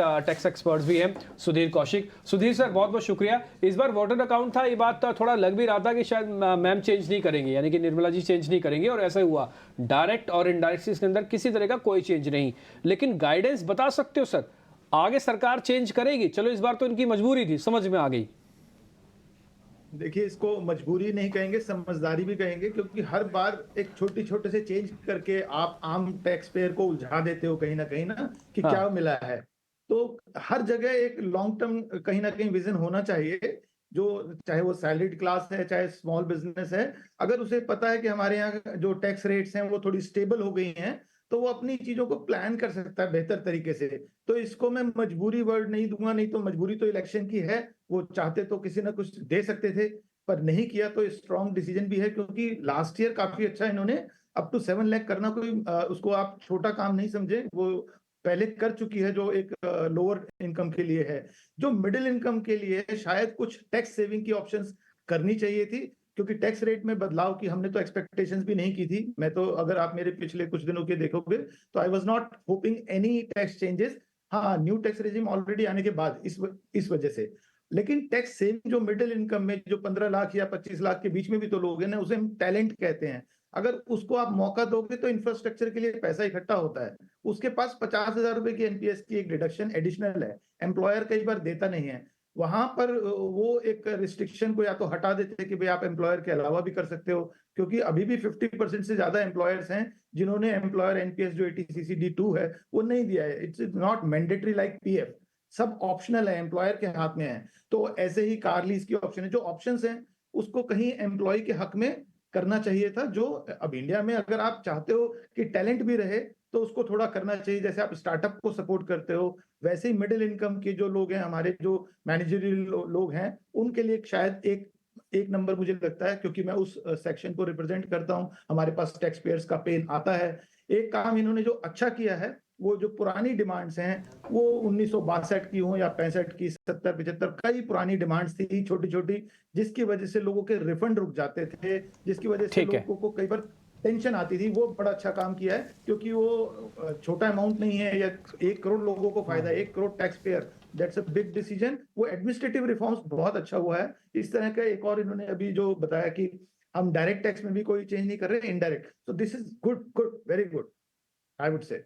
Tax experts भी हैं, Sudhir Kaushik. Sudhir sir, बहुत बहुत शुक्रिया। इस बार वोटर अकाउंट था, ये बात थोड़ा लग भी रहा था कि शायद मैम चेंज नहीं करेंगे, यानी कि निर्मला जी चेंज नहीं करेंगे, और ऐसा हुआ। डायरेक्ट और इनडायरेक्ट इसके अंदर किसी तरह का कोई चेंज नहीं। लेकिन गाइडेंस बता सकते हो सर, आगे सरकार चेंज करेगी? चलो इस बार तो इनकी मजबूरी थी, समझ में आ गई। देखिए, इसको मजबूरी नहीं कहेंगे, समझदारी भी कहेंगे, क्योंकि हर बार एक छोटे से चेंज करके आप आम टैक्स पेयर को उलझा देते हो कहीं ना कि हाँ। क्या मिला है। तो हर जगह एक लॉन्ग टर्म कहीं ना कहीं विजन होना चाहिए, जो चाहे वो सैलरीड क्लास है, चाहे स्मॉल बिजनेस है। अगर उसे पता है कि हमारे यहाँ जो टैक्स रेट्स हैं वो थोड़ी स्टेबल हो गई हैं, तो वो अपनी चीजों को प्लान कर सकता है बेहतर तरीके से। तो इसको मैं मजबूरी वर्ड नहीं दूंगा, नहीं तो मजबूरी तो इलेक्शन की है। वो चाहते तो किसी ना कुछ दे सकते थे, पर नहीं किया, तो स्ट्रॉन्ग डिसीजन भी है, क्योंकि लास्ट ईयर काफी अच्छा इन्होंने अप टू 7 लाख करना कोई उसको आप छोटा काम नहीं समझे। वो पहले कर चुकी है, जो एक लोअर इनकम के लिए है। जो मिडिल इनकम के लिए शायद कुछ टैक्स सेविंग की ऑप्शंस करनी चाहिए थी, क्योंकि टैक्स रेट में बदलाव की हमने तो एक्सपेक्टेशंस भी नहीं की थी। मैं तो, अगर आप मेरे पिछले कुछ दिनों के देखोगे, तो I was not hopping any tax changes. हाँ, न्यू टैक्स रेजिम ऑलरेडी आने के बाद इस वजह से। लेकिन टैक्स सेविंग जो मिडिल इनकम में जो 15 लाख या 25 लाख के बीच में भी तो लोग हैं ना, उसे हम टैलेंट कहते हैं। अगर उसको आप मौका दोगे तो इंफ्रास्ट्रक्चर के लिए पैसा इकट्ठा होता है। उसके पास 50,000 रुपए की एनपीएस की एक डिडक्शन एडिशनल है, एम्प्लॉयर कई बार देता नहीं है। वहां पर वो एक रिस्ट्रिक्शन को या तो हटा देते हैं कि भाई आप एम्प्लॉयर के अलावा भी कर सकते हो, क्योंकि अभी भी 50% से ज्यादा एम्प्लॉयर्स हैं जिन्होंने एम्प्लॉयर एनपीएस जो ATCCD2 है वो नहीं दिया है। It's not mandatory like PF, सब ऑप्शनल है, एम्प्लॉयर के हाथ में है। तो ऐसे ही कार लीज की ऑप्शन है, जो ऑप्शंस हैं उसको कहीं एम्प्लॉय के हक में करना चाहिए था। जो अब इंडिया में अगर आप चाहते हो कि टैलेंट भी रहे, तो उसको थोड़ा करना चाहिए। जैसे आप स्टार्टअप को सपोर्ट करते हो, वैसे ही मिडिल इनकम के जो लोग हैं, हमारे जो मैनेजरियल लोग हैं, उनके लिए शायद एक एक नंबर मुझे लगता है, क्योंकि मैं उस सेक्शन को रिप्रेजेंट करता हूं, हमारे पास टैक्स पेयर्स का पेन आता है। एक काम इन्होंने जो अच्छा किया है, वो जो पुरानी डिमांड्स हैं, वो 1962 की हो या 65 की, 70 75 कई पुरानी डिमांड्स थी छोटी छोटी, जिसकी वजह से लोगों के रिफंड रुक जाते थे, जिसकी वजह से ठीक है। लोगों को कई बार टेंशन आती थी। वो बड़ा अच्छा काम किया है, क्योंकि वो छोटा अमाउंट नहीं है, या 1 करोड़ लोगों को फायदा है, 1 crore tax payer, that's a big decision. वो एडमिनिस्ट्रेटिव रिफॉर्म्स बहुत अच्छा हुआ है। इस तरह का एक और इन्होंने अभी जो बताया कि हम डायरेक्ट टैक्स में भी कोई चेंज नहीं कर रहे, indirect, so this is good, good, very good, I would say.